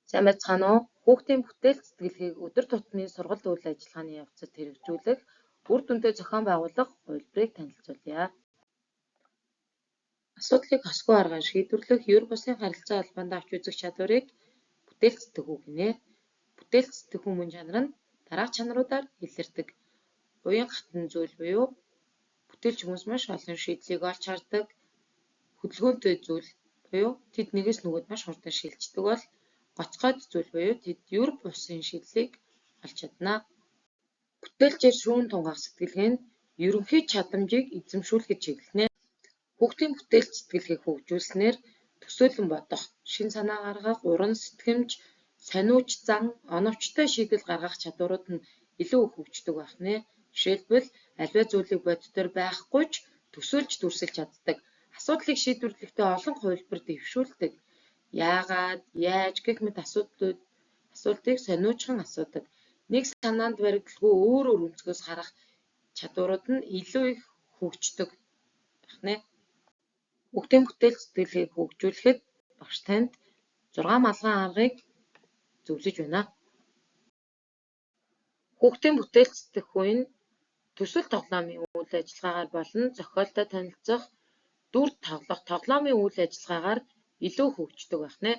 Сайн байцгаана уу? Хүүхдийн бүтээл сэтгэлгээг өдөр тутмын сургалт үйл ажиллагааны явцад хэрэгжүүлэх үр дүнтэй зохион байгуулах хувилбарыг танилцуулъя. Асуудлыг хосгүй аргаар шийдвэрлэх ер бусын харилцаа холбоонд авч үзэх чадварыг бүтээл сэтгэхүй гэнэ. Бүтээл сэтгэхүй мөн чанар нь дараах чанаруудаар илэрдэг. Уян хатан зүйл буюу бүтээлч хүмүүс маш олон шийдлийг олж хардаг. Хөдөлгөөнтэй зүйл буюу тэд нэгээс нөгөөд маш хурдан шилждэг бол гоцгойд зүйл буюу тэд ер бусын шийдлийг олж чадна. Бүтээлчээр шүүн тунгаах сэтгэлгээ нь ерөнхий чадамжийг эзэмшүүлэхэд чиглэнэ. Хүүхдийн бүтээлч сэтгэлгээг хөгжүүлснээр төсөөлөн бодох, шин санаа гаргах, уран сэтгэмж, сониуч зан, оновчтой шийдэл гаргах чадварууд нь илүү их хөгждөг байх нэ. Жишээлбэл аливаа зүйлийг боддоор байхгүй ч төсөөлж дүрсэлж чаддаг. Асуудлыг шийдвэрлэхдээ олон хувилбар дэвшүүлдэг. Яагаад, яаж гэх мэт асуултыг сониучхан асуудаг. Нэг санаанд баригдалгүй өөр өнцгөөс харах чадварууд нь илүү их хөгждөг байх нэ. Хүүхдийн бүтээл сэтгэлгээг хөгжүүлэхэд багш танд 6 малгай аргыг зөвлөж байна. Хүүхдийн бүтээл сэтгэхүй нь төсөл тоглоомын үйл ажиллагаагаар болон зохиолтой танилцах, дүр тоглох тоглоомын үйл ажиллагаагаар илүү хөгждөг байх нэ.